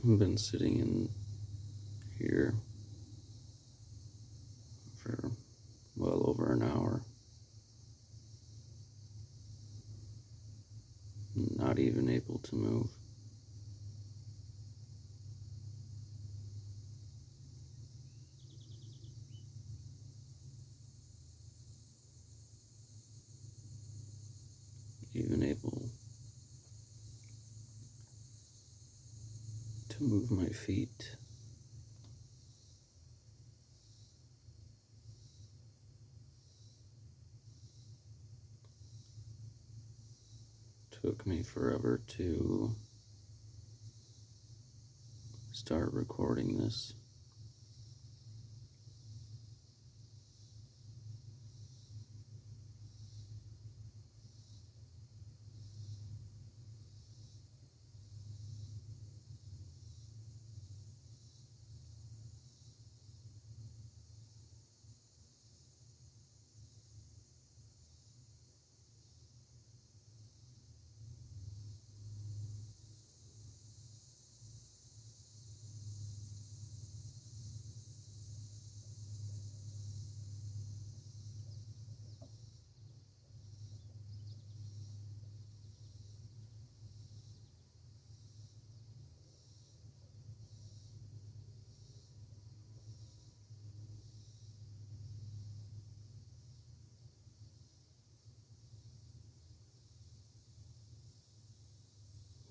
I've been sitting in here for well over an hour, not even able to move. Even able to move my feet. Took me forever to start recording this.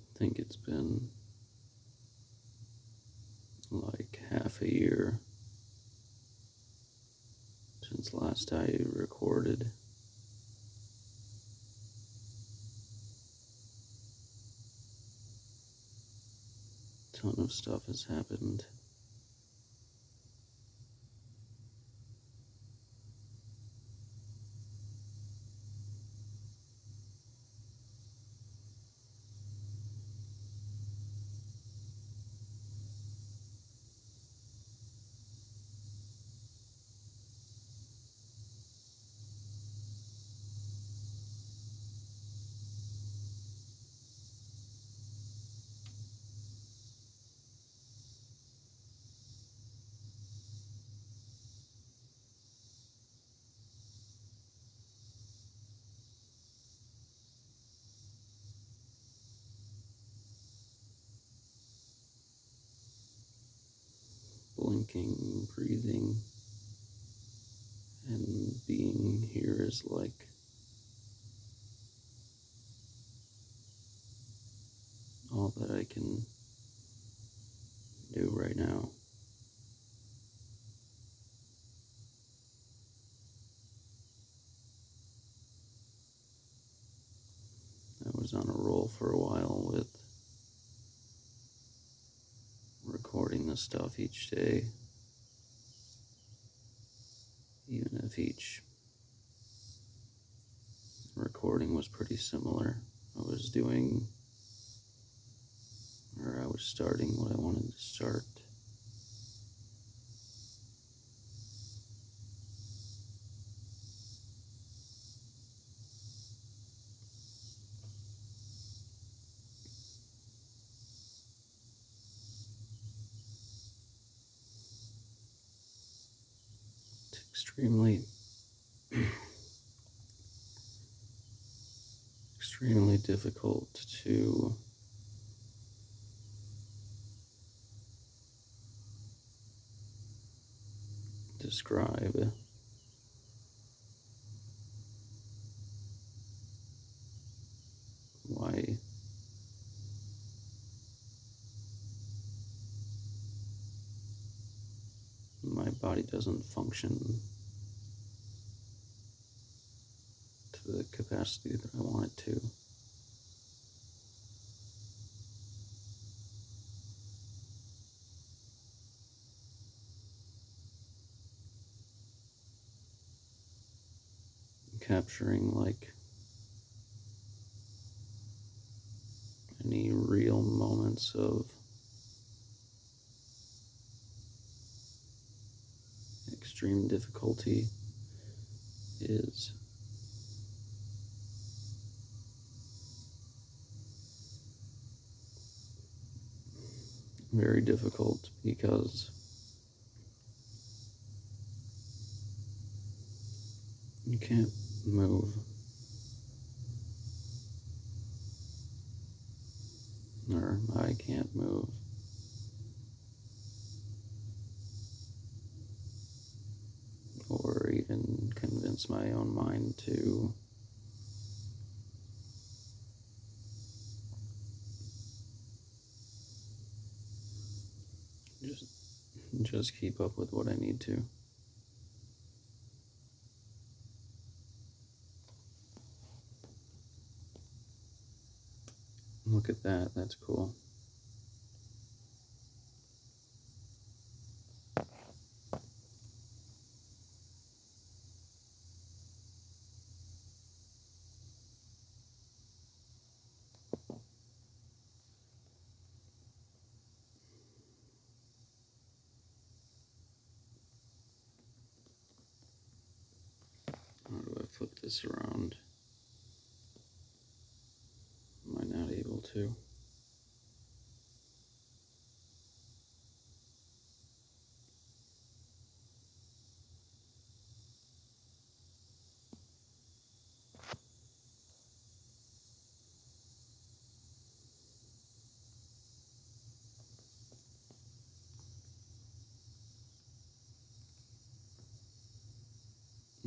I think it's been like half a year since last I recorded. A ton of stuff has happened. Blinking, breathing, and being here is like all that I can do right now. I was on a roll for a while with recording the stuff each day, even if each recording was pretty similar. I was starting what I wanted to start. It's extremely difficult to describe why my body doesn't function to the capacity that I want it to. Capturing like any real moments of extreme difficulty is very difficult because you can't move. Or I can't move. Or even convince my own mind to just keep up with what I need to. Look at that, that's cool. How do I flip this around? Am I not able to?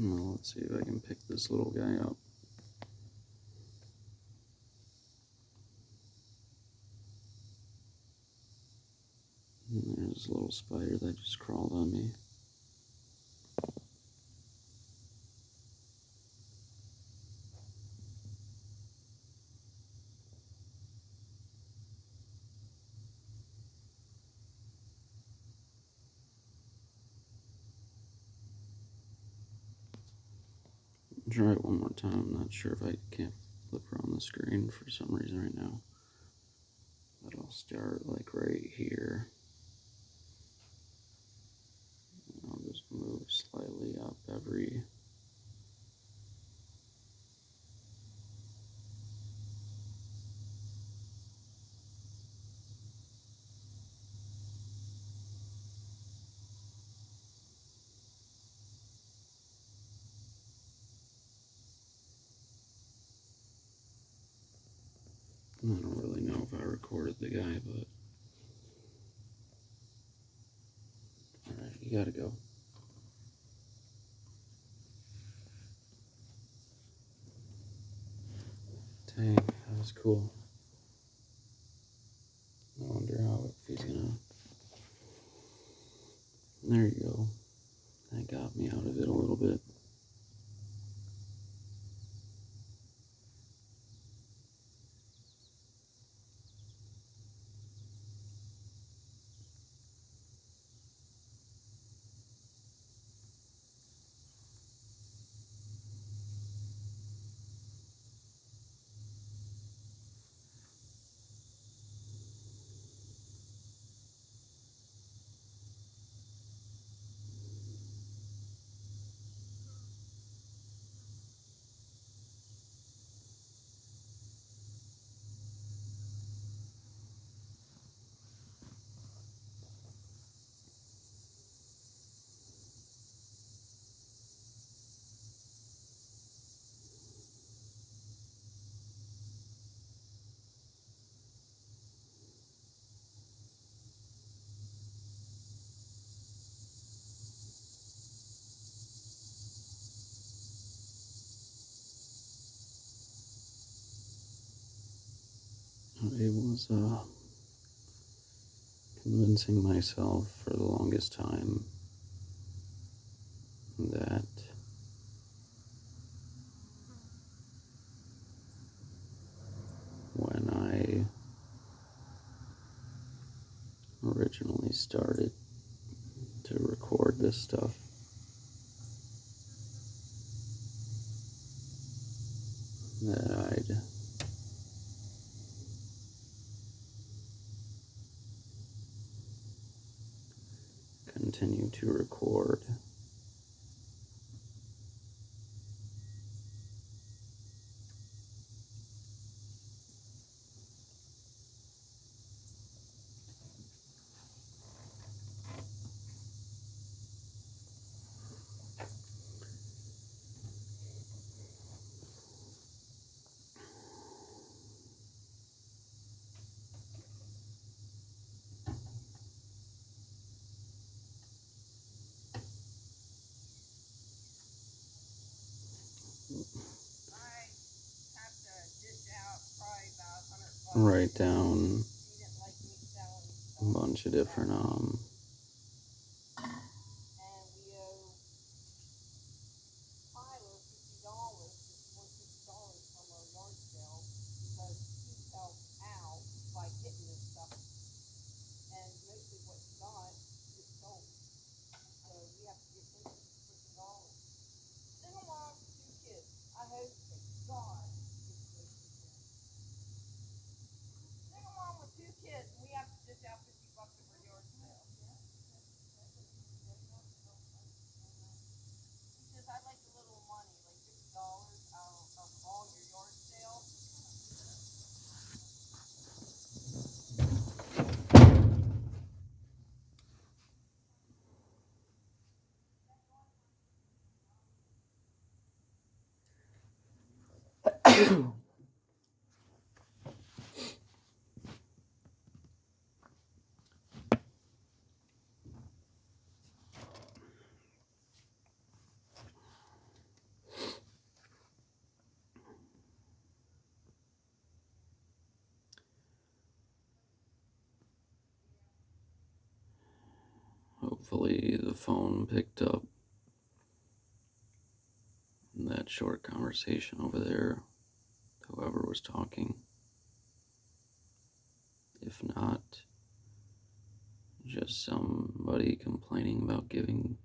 Well, let's see if I can pick this little guy up. And there's a little spider that just crawled on me. Try it one more time. I'm not sure if I can't flip around the screen for some reason right now. But I'll start like right here. And I'll just move slightly up every. I don't really know if I recorded the guy, but. Alright, you gotta go. Dang, that was cool. I wonder if he's gonna. There you go. That got me out of it a little bit. It was convincing myself for the longest time that when I originally started to record this stuff, that I'd continue to record. write down a bunch of different hopefully the phone picked up that short conversation over there, whoever was talking. If not, just somebody complaining about giving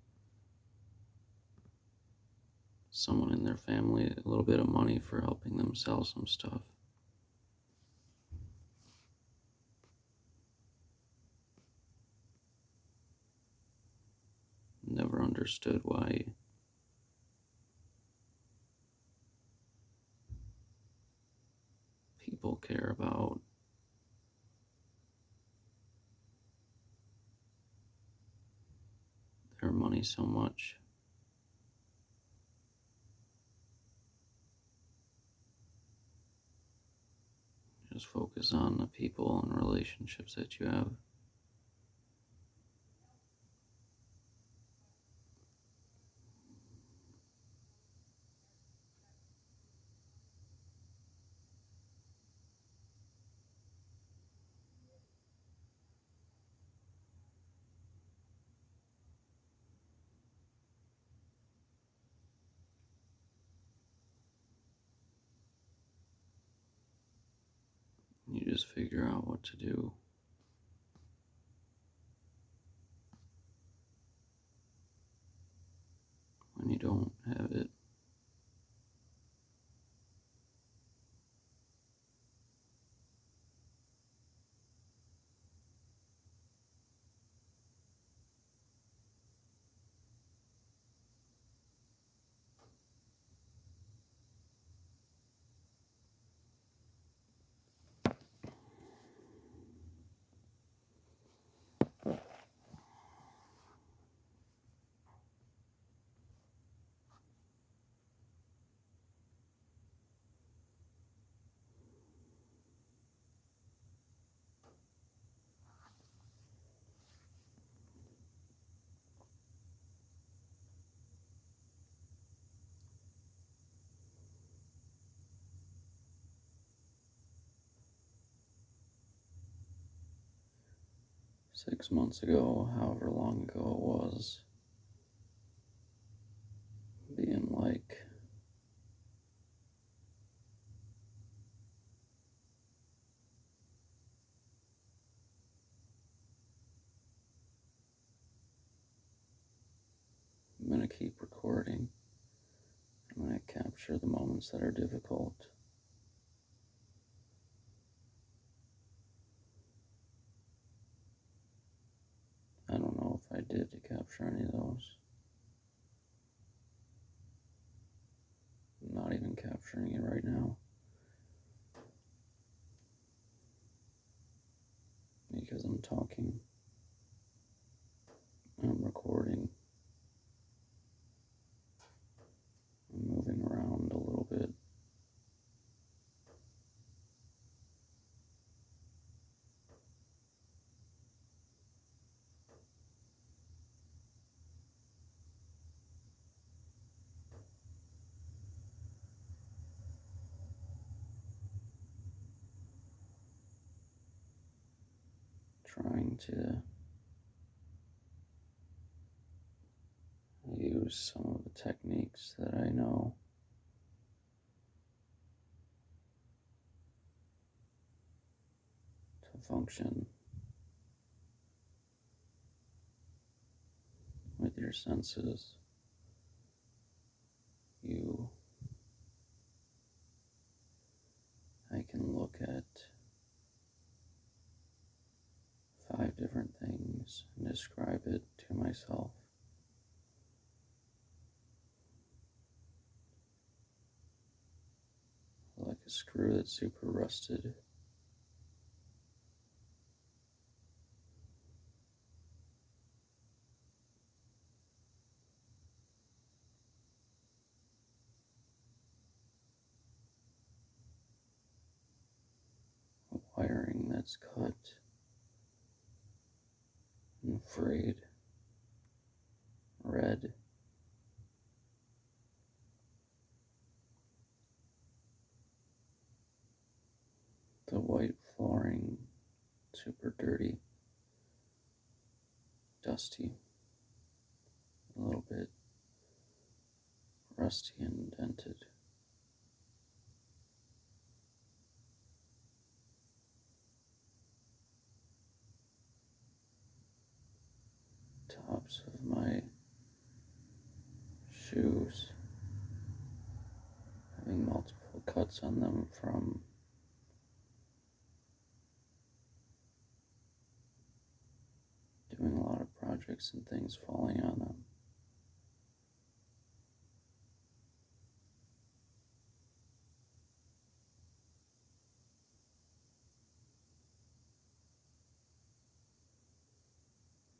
someone in their family a little bit of money for helping them sell some stuff. Never understood why people care about their money so much. Just focus on the people and relationships that you have. You just figure out what to do when you don't have it. Six months ago, however long ago it was, being like, I'm gonna keep recording. I'm gonna capture the moments that are difficult. I don't know if I did to capture any of those. I'm not even capturing it right now because I'm talking. I'm recording. I'm moving around a little bit. trying to use some of the techniques that I know to function with your senses. I can look at 5 different things and describe it to myself. Like a screw that's super rusted. A wiring that's cut and frayed. Red. The white flooring, super dirty, dusty, a little bit rusty and dented. Tops of my shoes having multiple cuts on them from doing a lot of projects and things falling on them.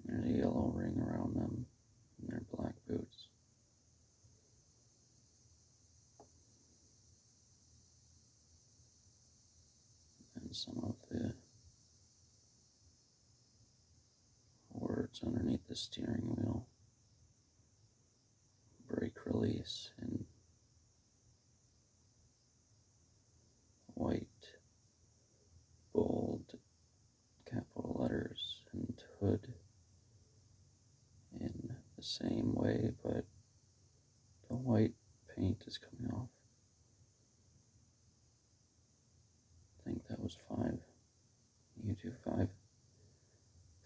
There's a yellow ring around them and their black boots. And some of the words underneath the steering wheel. Brake release in white, bold, capital letters, and hood in the same way, but the white paint is coming off. I think that was 5. You do 5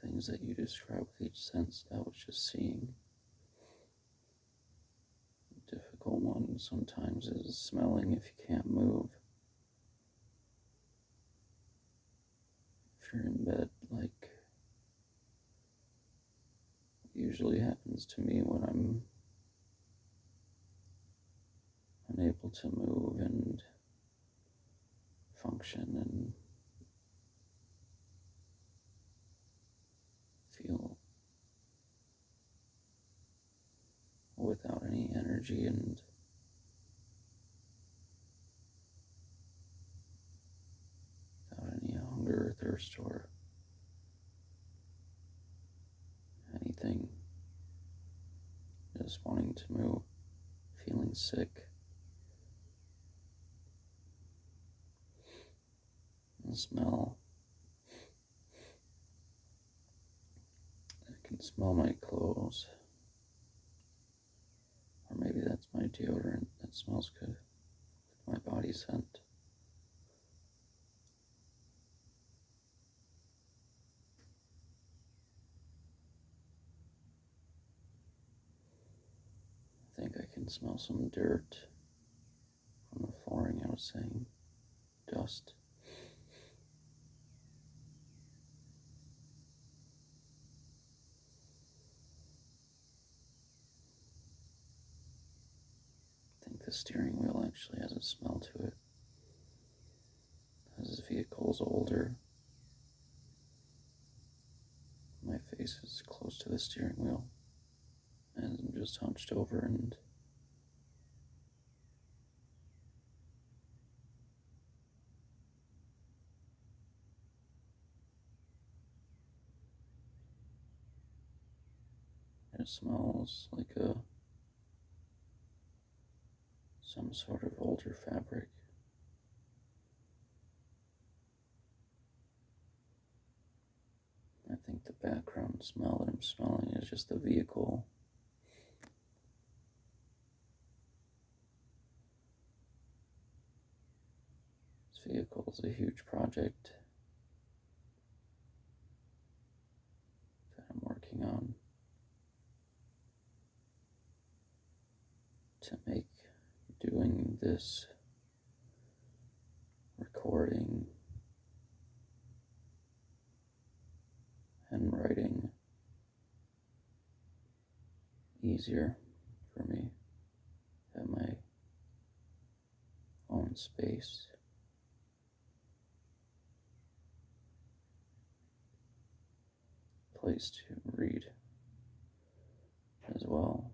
things that you describe with each sense. That was just seeing. The difficult one sometimes is smelling if you can't move. If you're in bed, like usually happens to me when I'm unable to move and function and feel without any energy and without any hunger or thirst or anything, just wanting to move, feeling sick. The smell. I can smell my clothes. Or maybe that's my deodorant that smells good with my body scent. I think I can smell some dirt from the flooring, I was saying. Dust. I think the steering wheel actually has a smell to it. As this vehicle is older, my face is close to the steering wheel, and I'm just hunched over and it smells like some sort of older fabric. background smell that I'm smelling is just the vehicle. This vehicle is a huge project that I'm working on to make doing this recording and writing easier for me at my own space. Place to read as well.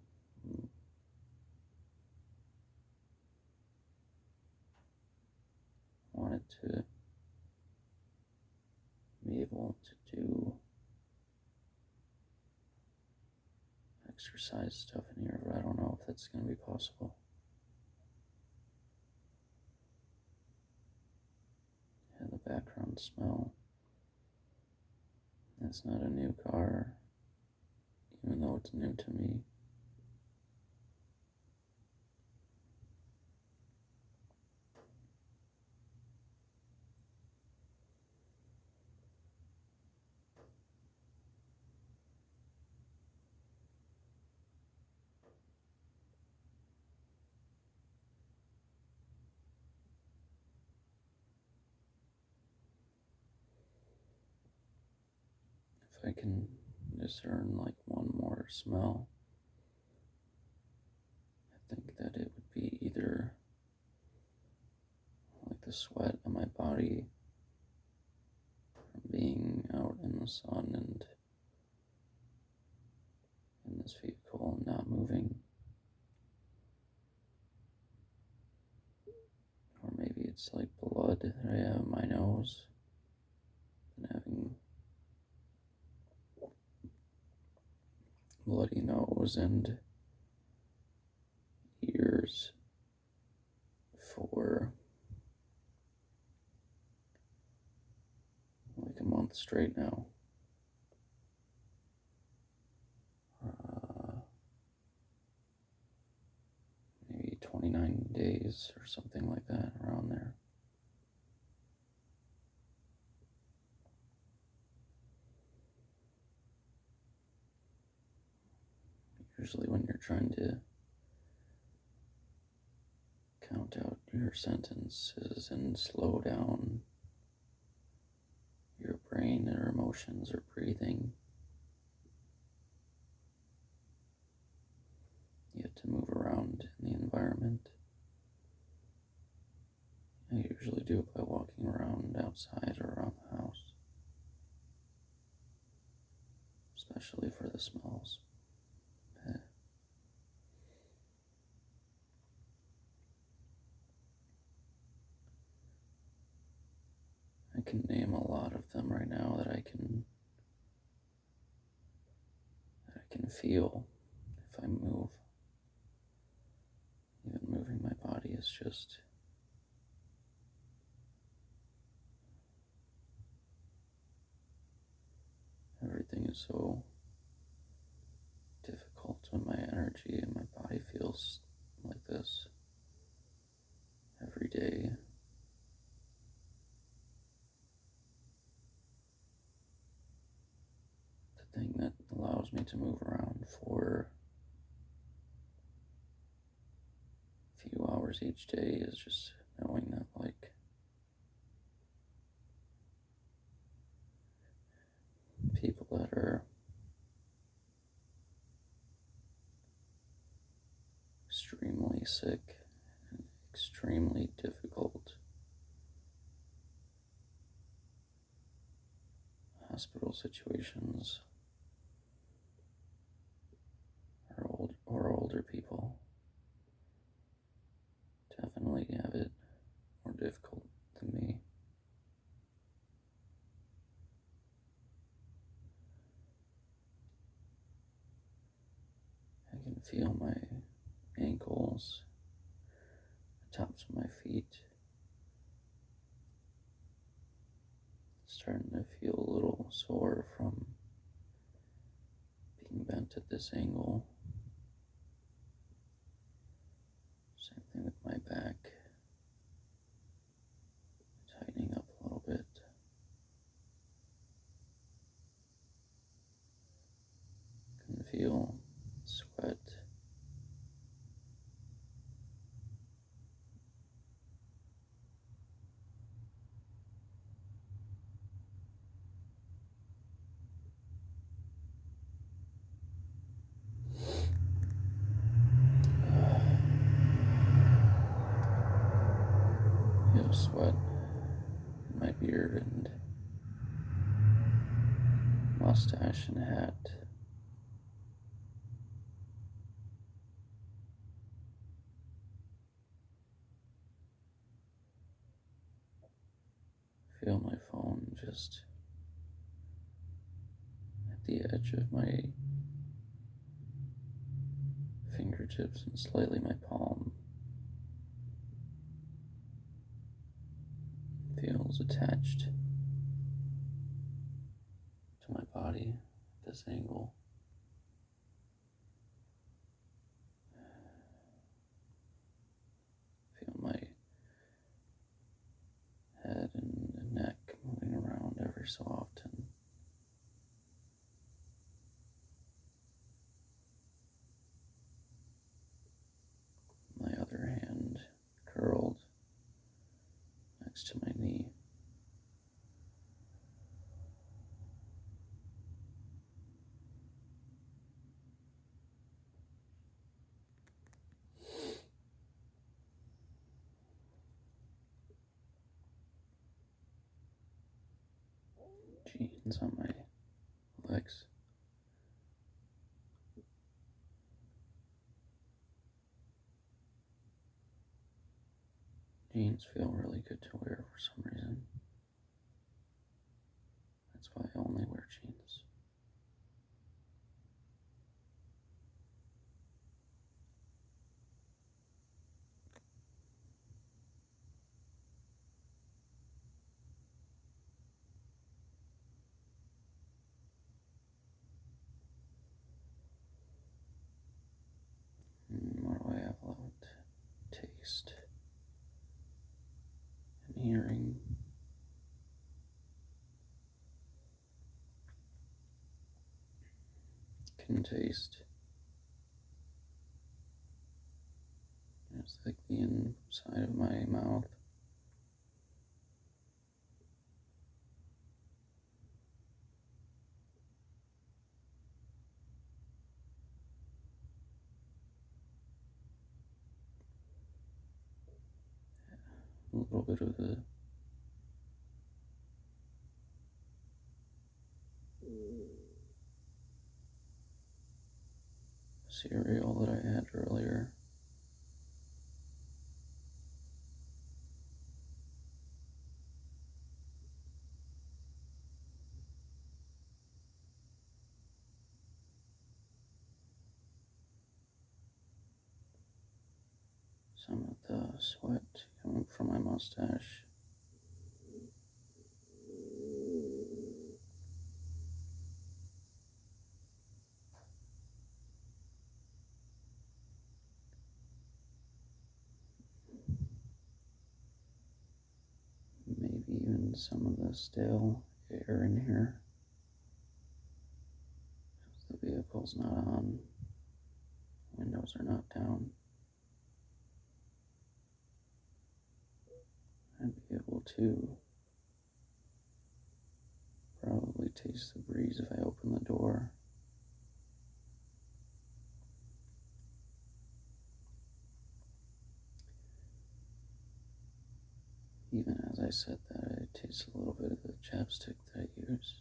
Wanted to be able to do exercise stuff in here, but I don't know if that's going to be possible. And the background smell. It's not a new car, even though it's new to me. If I can discern like one more smell, I think that it would be either like the sweat on my body from being out in the sun and in this vehicle and not moving, or maybe it's like blood that I have in my nose and having bloody nose and ears for like a month straight now. Maybe 29 days or something like that, around there. Usually when you're trying to count out your sentences and slow down your brain or emotions or breathing, you have to move around in the environment. I usually do it by walking around outside or around the house, especially for the smells. I can name a lot of them right now that I can feel if I move. Even moving my body is just everything is so difficult when my energy and my body feels like this every day. The thing that allows me to move around for a few hours each day is just knowing that, like, people that are extremely sick and extremely difficult hospital situations or older people definitely have it more difficult than me. I can feel my ankles, the tops of my feet starting to feel a little sore from looking bent at this angle. Same thing with my back. Tightening up a little bit. Can feel sweat. Feel sweat in my beard and mustache and hat. Feel my phone just at the edge of my fingertips and slightly my palm. Feels attached to my body at this angle. Feel my head and neck moving around every so often. My other hand curled next to my knee. Jeans on my legs. Jeans feel really good to wear for some reason. That's why I only wear jeans. What do I have left? Taste and hearing. Can taste. It's like the inside of my mouth. A little bit of the cereal that I had earlier. Some of the sweat coming from my mustache. Maybe even some of the stale air in here. The vehicle's not on. Windows are not down. I'd be able to probably taste the breeze if I open the door. Even as I said that, I taste a little bit of the chapstick that I use.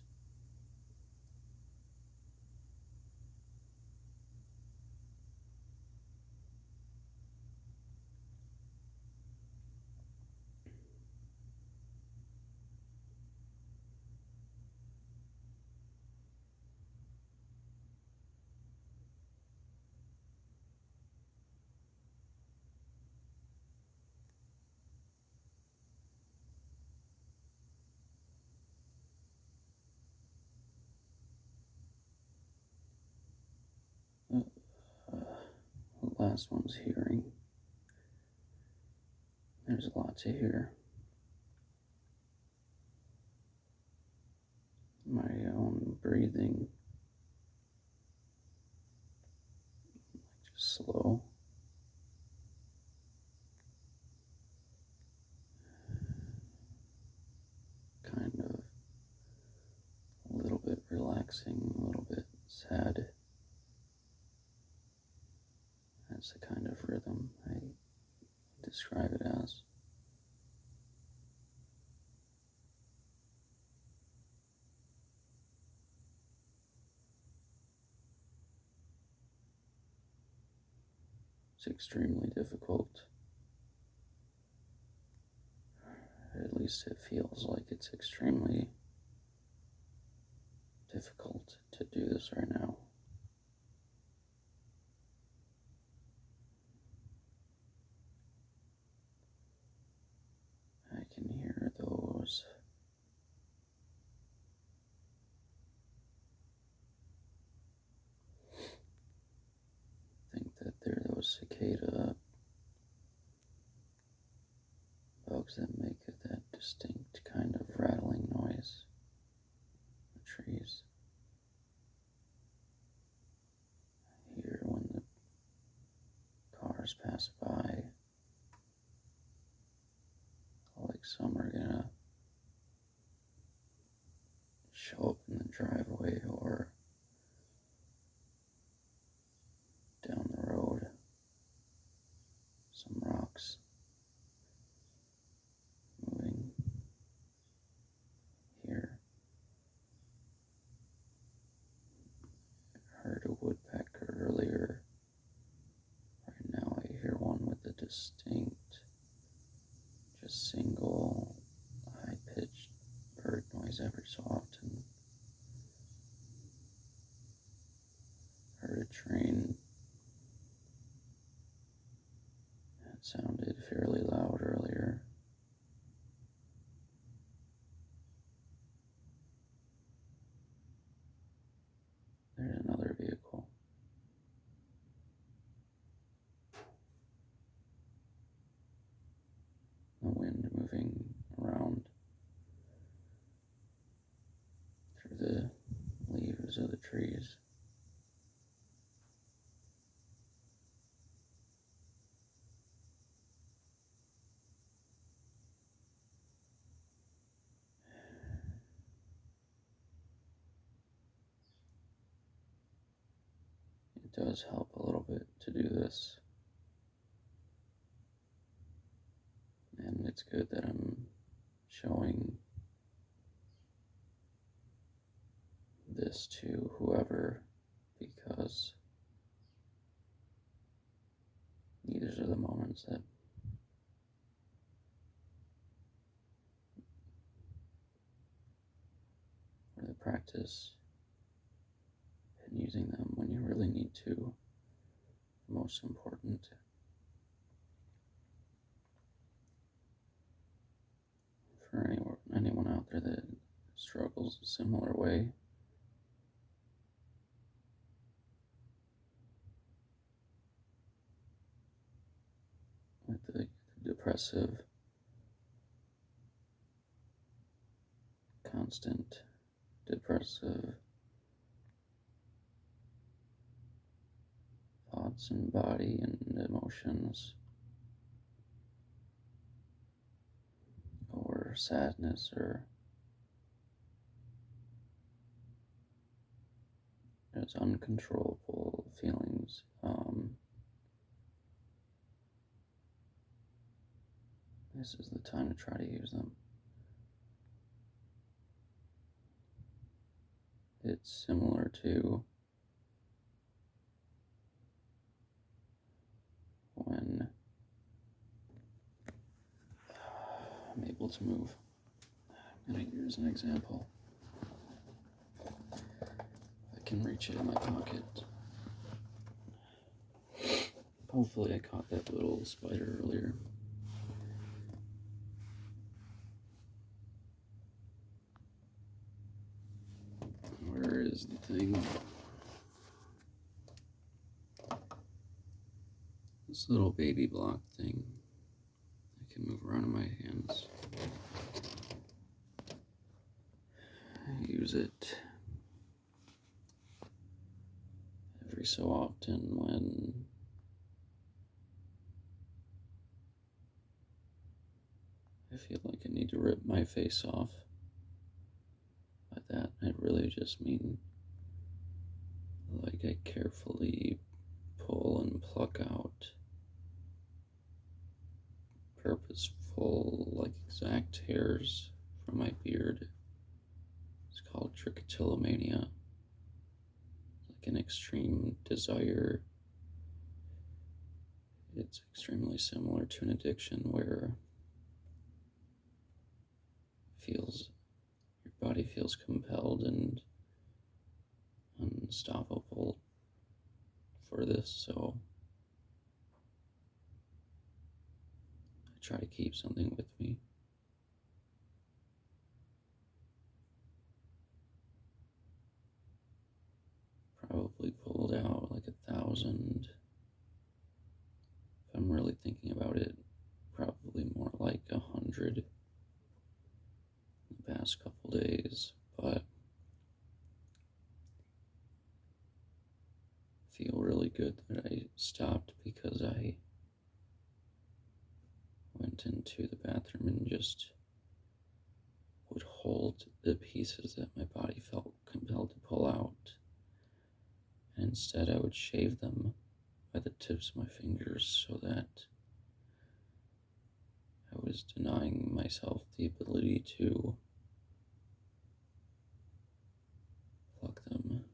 last one's hearing. There's a lot to hear. My own breathing, just slow. Kind of a little bit relaxing, a little bit sad. That's the kind of rhythm I describe it as. It's extremely difficult. At least it feels like it's extremely difficult to do this right now. I can hear those they're those cicada bugs that make that distinct kind of rattling noise in the trees. I hear when the cars pass by, like some are gonna show up in the driveway or down the road. Some rocks moving here. I heard a woodpecker earlier. Right now I hear one with a distinct, just single, high-pitched bird noise every so often. Heard a train that sounded fairly loud earlier. There's another vehicle. The wind moving around through the leaves of the trees. It does help a little bit to do this. And it's good that I'm showing this to whoever, because these are the moments that where the practice and using them when you really need to, most important. For anyone out there that struggles a similar way, with the depressive, constant depressive thoughts and body and emotions, or sadness, or just uncontrollable feelings. This is the time to try to use them. It's similar to when I'm able to move. Here's an example. I can reach it in my pocket. Hopefully I caught that little spider earlier. Where is the thing? This little baby block thing I can move around in my hands. I use it every so often when I feel like I need to rip my face off. By that, I really just mean like I carefully pull and pluck out purposeful, like exact hairs from my beard. It's called trichotillomania. Like an extreme desire. It's extremely similar to an addiction where your body feels compelled and unstoppable for this, so I try to keep something with me. Probably pulled out like 1,000. If I'm really thinking about it, probably more like 100 in the past couple days, but I feel really good that I stopped because I went into the bathroom and just would hold the pieces that my body felt compelled to pull out. And instead, I would shave them by the tips of my fingers so that I was denying myself the ability to pluck them.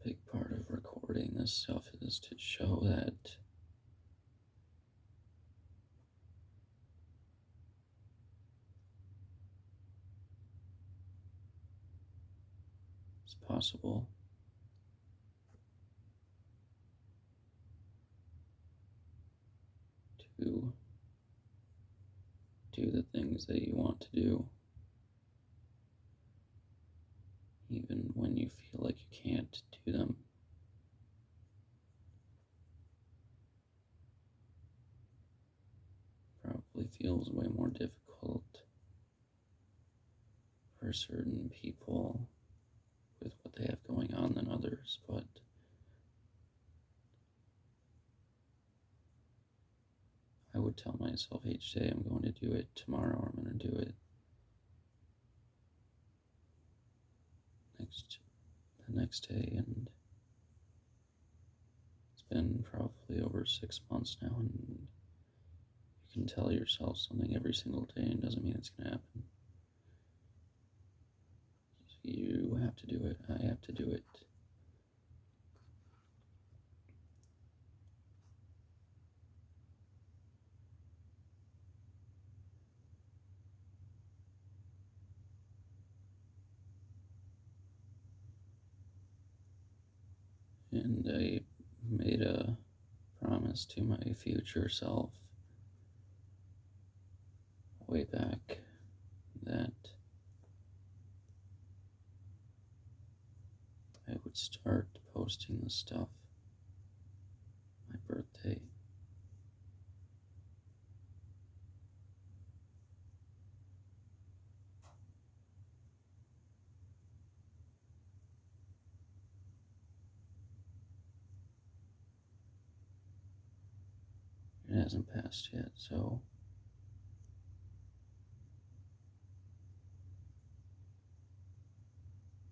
Big part of recording this stuff is to show that it's possible to do the things that you want to do, even when you feel like you can't do them. Probably feels way more difficult for certain people with what they have going on than others, but I would tell myself each day I'm going to do it, tomorrow I'm going to do it, the next day, and it's been probably over 6 months now, and you can tell yourself something every single day and it doesn't mean it's going to happen. You have to do it. I have to do it. And I made a promise to my future self way back that I would start posting the stuff my birthday. It hasn't passed yet, so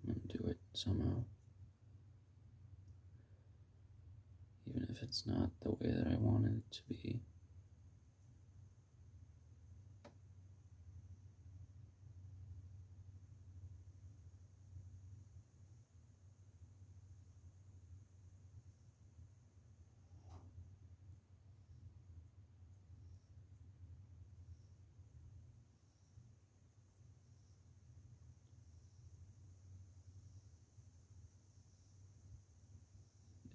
I'm gonna do it somehow. Even if it's not the way that I wanted it to be.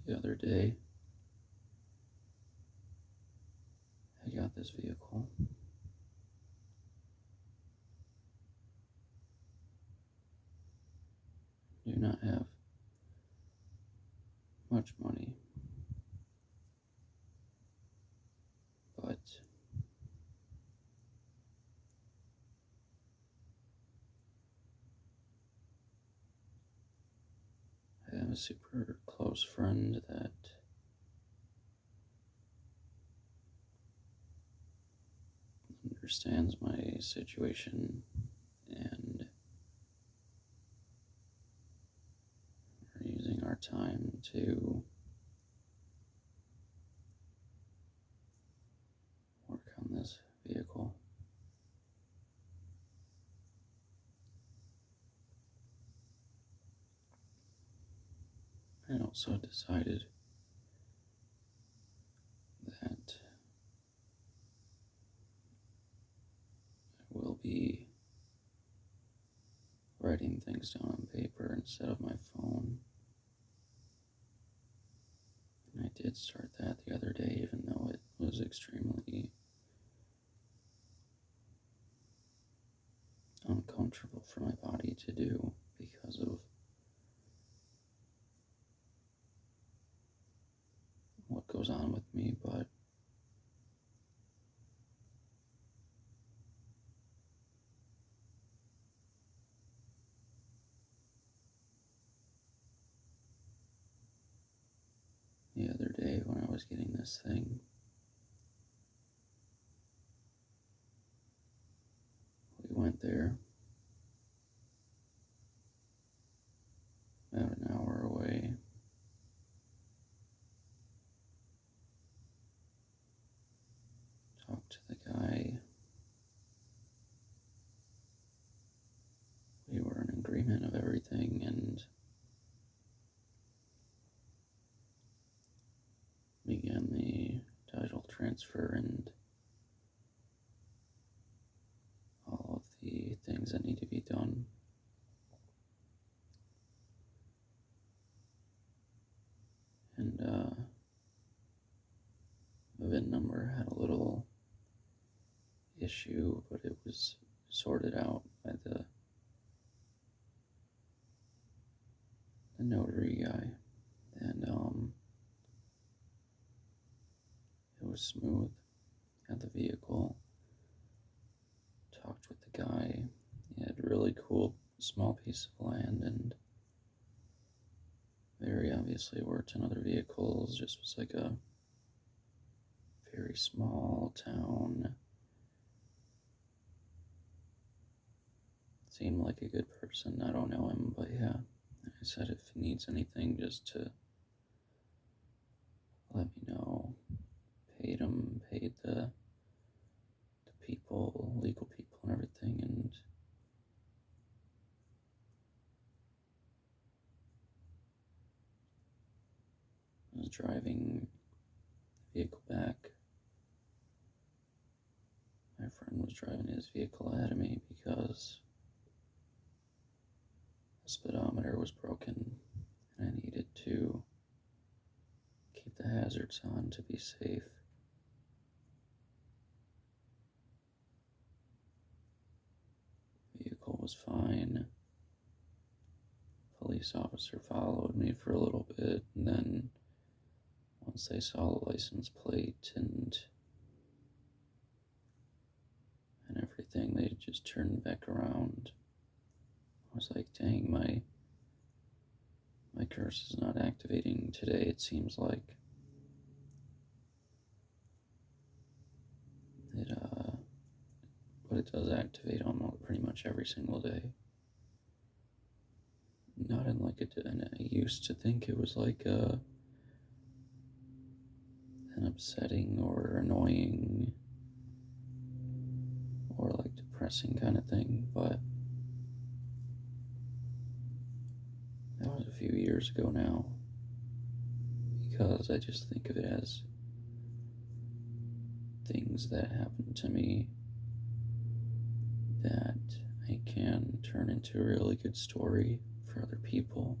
The other day, I got this vehicle. not have much money, but I have a super close friend that understands my situation, and we're using our time to work on this vehicle. I also decided that I will be writing things down on paper instead of my phone. And I did start that the other day, even though it was extremely uncomfortable for my body to do because of what goes on with me, but the other day when I was getting this thing, we went there about an hour away, talked to the guy. We were in agreement of everything and began the title transfer and all of the things that need to be done. And the VIN number had a little issue, but it was sorted out by the notary guy, and it was smooth. Had the vehicle, talked with the guy. He had a really cool small piece of land and very obviously worked in other vehicles. Just was like a very small town. Seemed like a good person. I don't know him, but yeah. I said if he needs anything, just to let me know. Paid the people, legal people and everything, and I was driving the vehicle back. My friend was driving his vehicle ahead of me because the speedometer was broken and I needed to keep the hazards on to be safe. The vehicle was fine. Police officer followed me for a little bit, and then once they saw the license plate and everything, they just turned back around. I was like, dang, my curse is not activating today, it seems like. It but it does activate almost pretty much every single day. Not in like and I used to think it was like an upsetting or annoying or like depressing kind of thing, but that was a few years ago now, because I just think of it as things that happen to me that I can turn into a really good story for other people.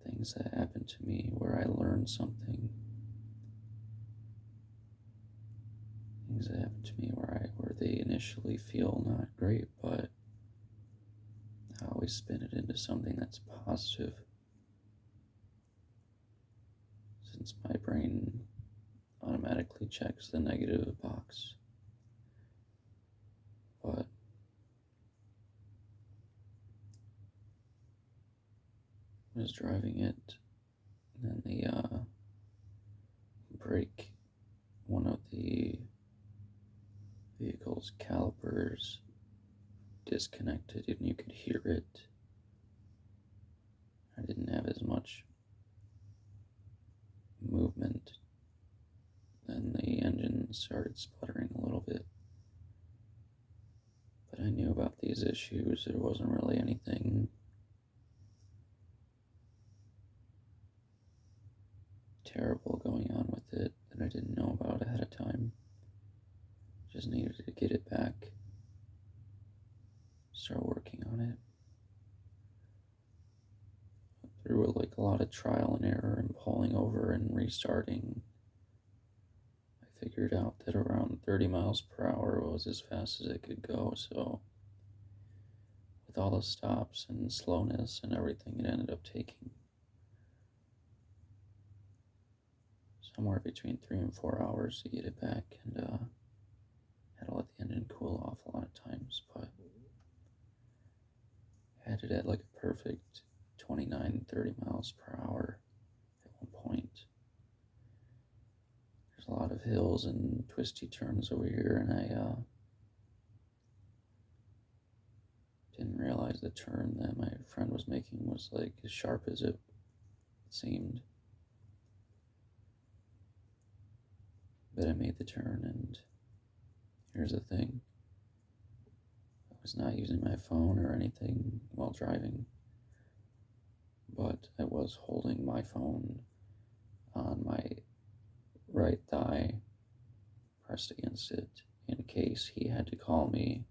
Things that happen to me where I learn something. Things that happen to me where they initially feel not great, but how always spin it into something that's positive, since my brain automatically checks the negative box. But I was driving it, and then the brake, one of the vehicle's calipers disconnected, and you could hear it. I didn't have as much movement, and the engine started sputtering a little bit. But I knew about these issues. There wasn't really anything terrible going on with it that I didn't know about ahead of time. Just needed to get it back, start working on it. Through like a lot of trial and error and pulling over and restarting, I figured out that around 30 miles per hour was as fast as it could go. So with all the stops and slowness and everything, it ended up taking somewhere between 3 and 4 hours to get it back, and had to let the engine cool off a lot of times, but had it at like a perfect 29, 30 miles per hour at one point. There's a lot of hills and twisty turns over here, and I didn't realize the turn that my friend was making was like as sharp as it seemed. But I made the turn, and here's the thing. I was not using my phone or anything while driving, but I was holding my phone on my right thigh, pressed against it, in case he had to call me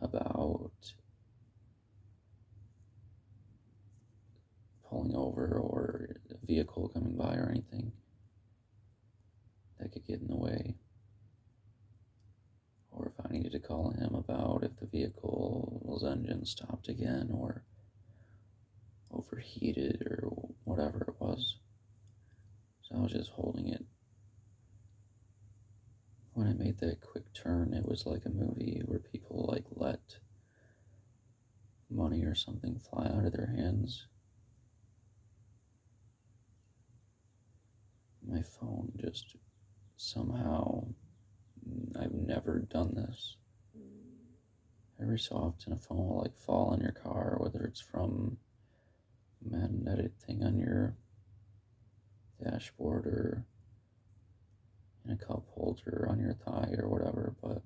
about pulling over or a vehicle coming by or anything that could get in the way. Or if I needed to call him about if the vehicle's engine stopped again or overheated or whatever it was. So I was just holding it. When I made that quick turn, it was like a movie where people like let money or something fly out of their hands. My phone just somehow, I've never done this. Every so often a phone will like fall in your car, whether it's from a magnetic thing on your dashboard or in a cup holder on your thigh or whatever, but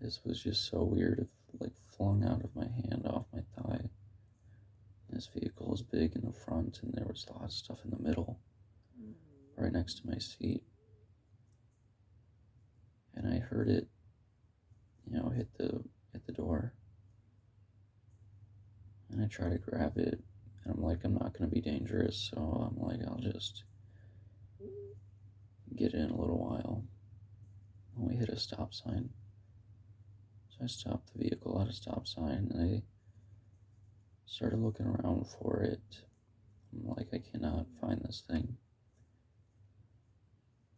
this was just so weird. It like flung out of my hand off my thigh. This vehicle was big in the front, and there was a lot of stuff in the middle, right next to my seat. And I heard it, hit the door. And I try to grab it, and I'm like, I'm not going to be dangerous, so I'm like, I'll just get in a little while. And we hit a stop sign. So I stopped the vehicle at a stop sign, and I started looking around for it. I'm like, I cannot find this thing.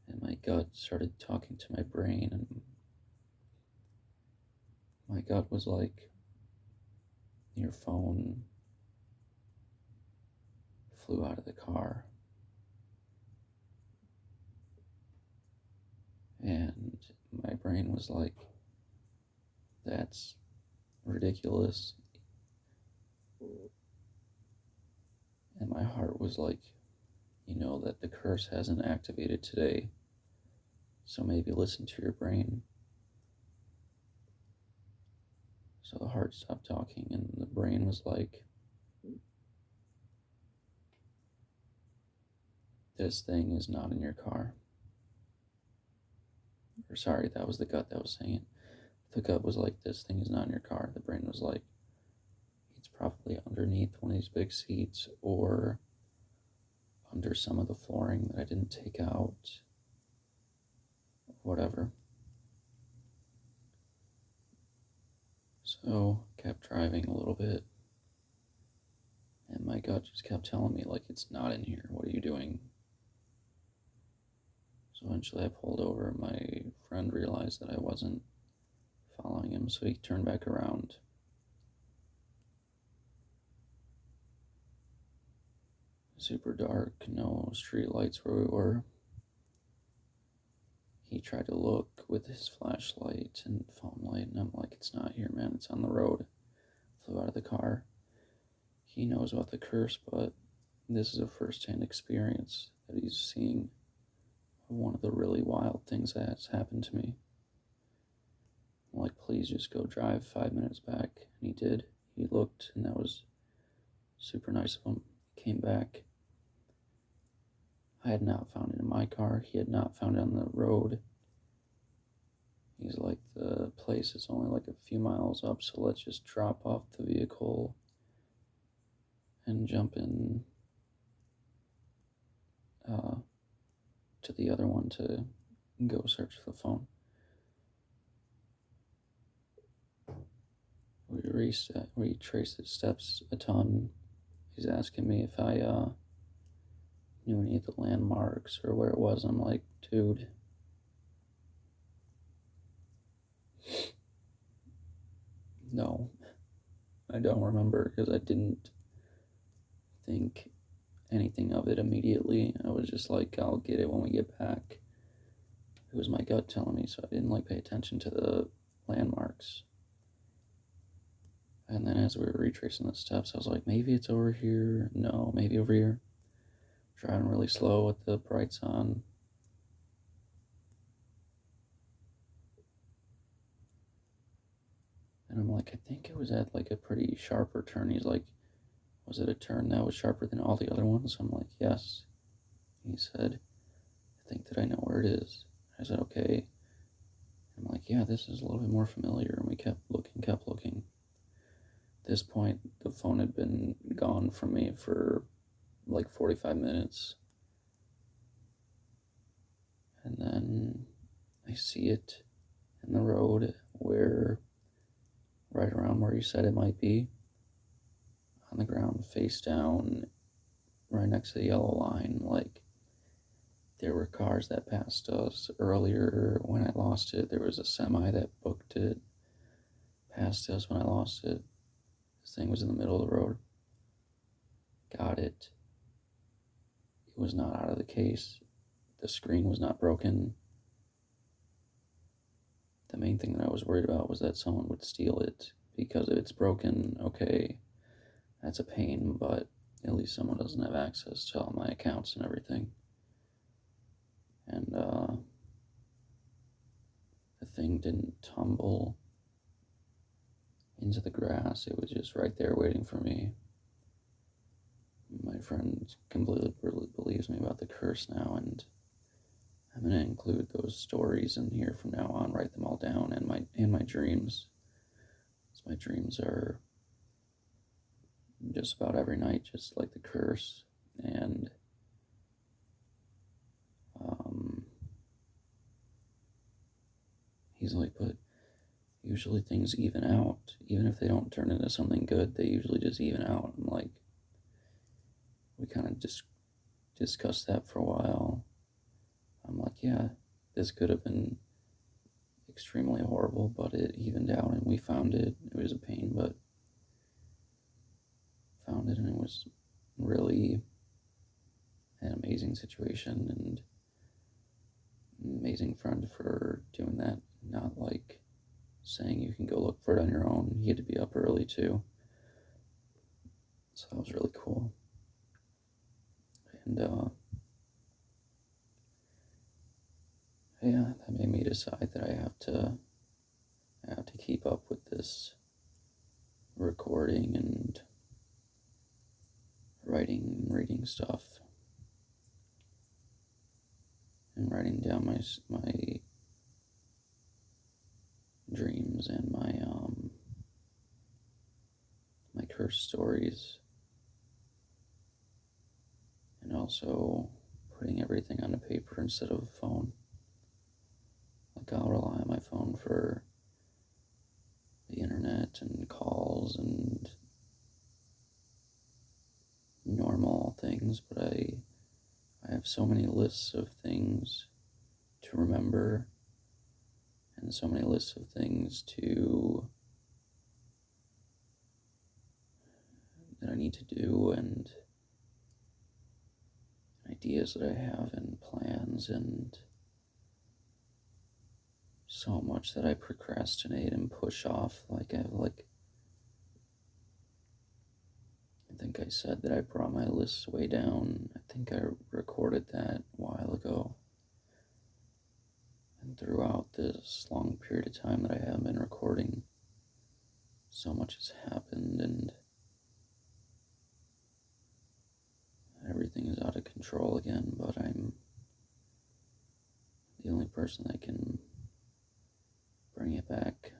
And my gut started talking to my brain, and my gut was like, your phone flew out of the car. And my brain was like, that's ridiculous. And my heart was like, that the curse hasn't activated today. So maybe listen to your brain. So the heart stopped talking, and the brain was like, this thing is not in your car. Or sorry, that was the gut that was saying it. The gut was like, this thing is not in your car. The brain was like, it's probably underneath one of these big seats or under some of the flooring that I didn't take out. Whatever. So, kept driving a little bit, and my gut just kept telling me, like, it's not in here. What are you doing? So eventually I pulled over. My friend realized that I wasn't following him, so he turned back around. Super dark, no street lights where we were. He tried to look with his flashlight and phone light, and I'm like, it's not here, man, it's on the road. Flew out of the car. He knows about the curse, but this is a first-hand experience that he's seeing one of the really wild things that has happened to me. I'm like, please just go drive 5 minutes back. And he did. He looked, and that was super nice of him. He came back. I had not found it in my car. He had not found it on the road. He's like, the place is only like a few miles up, so let's just drop off the vehicle and jump in to the other one to go search for the phone. We traced the steps a ton. He's asking me if I knew any of the landmarks or where it was. I'm like, dude, no, I don't remember, because I didn't think anything of it immediately. I was just like, I'll get it when we get back. It was my gut telling me, so I didn't like pay attention to the landmarks. And then as we were retracing the steps, I was like, maybe it's over here. No, maybe over here. Driving really slow with the brights on. And I'm like, I think it was at like a pretty sharper turn. He's like, was it a turn that was sharper than all the other ones? I'm like, yes. He said, I think that I know where it is. I said, okay. I'm like, yeah, this is a little bit more familiar. And we kept looking. At this point, the phone had been gone from me for like 45 minutes. And then I see it in the road where, right around where you said it might be, on the ground, face down, right next to the yellow line. Like, there were cars that passed us earlier when I lost it. There was a semi that booked it, passed us when I lost it. This thing was in the middle of the road. Got it. It was not out of the case. The screen was not broken. The main thing that I was worried about was that someone would steal it, because if it's broken, okay, that's a pain, but at least someone doesn't have access to all my accounts and everything. And the thing didn't tumble into the grass. It was just right there waiting for me. My friend completely believes me about the curse now, and I'm going to include those stories in here from now on, write them all down, and my dreams. So my dreams are just about every night, just like the curse. And he's like, but usually things even out. Even if they don't turn into something good, they usually just even out. I'm like, we kind of just discussed that for a while. I'm like, yeah, this could have been extremely horrible, but it evened out and we found it. It was a pain, but found it, and it was really an amazing situation, and amazing friend for doing that. Not like saying you can go look for it on your own. He had to be up early too. So that was really cool. And yeah, that made me decide that I have to keep up with this recording and writing and reading stuff, and writing down my dreams and my curse stories, and also putting everything on a paper instead of a phone. Like, I'll rely on my phone for the internet and emails and normal things, but I have so many lists of things to remember and so many lists of things that I need to do, and ideas that I have and plans, and so much that I procrastinate and push off. I think I said that I brought my lists way down. I think I recorded that a while ago. And throughout this long period of time that I have been recording, so much has happened, and everything is out of control again, but I'm the only person that can bring it back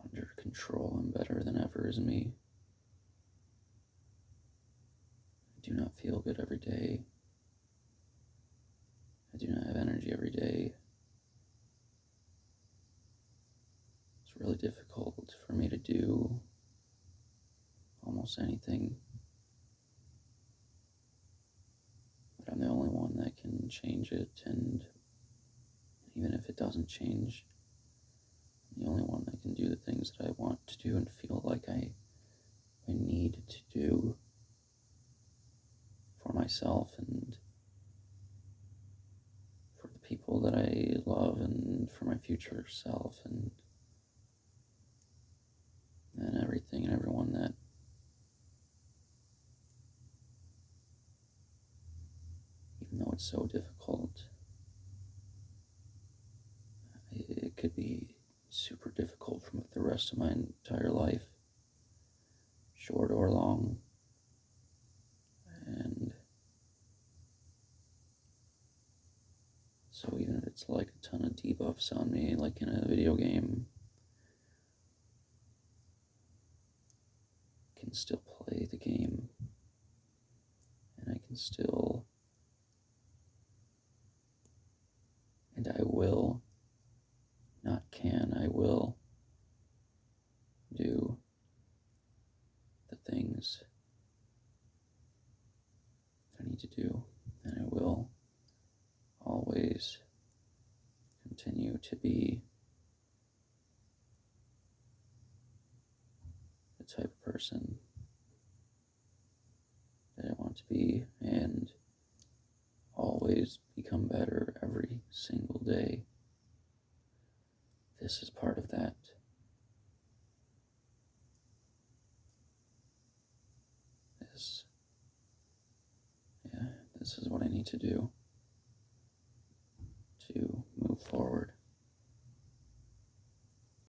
under control and better than ever is me. I do not feel good every day. I do not have energy every day. It's really difficult for me to do almost anything, but I'm the only one that can change it, and even if it doesn't change, I'm the only one that can do the things that I want to do and feel like I need to do for myself and for the people that I love and for my future self and everything and everyone that even though it's so difficult, it could be super difficult for the rest of my entire life, short or long. And so even if it's like a ton of debuffs on me, like in a video game, I can still play the game, and I can still, and I will, not can, I will do the things that I need to do, and I will always continue to be the type of person that I want to be, and always become better every single day. This is part of that. This is what I need to do to move forward.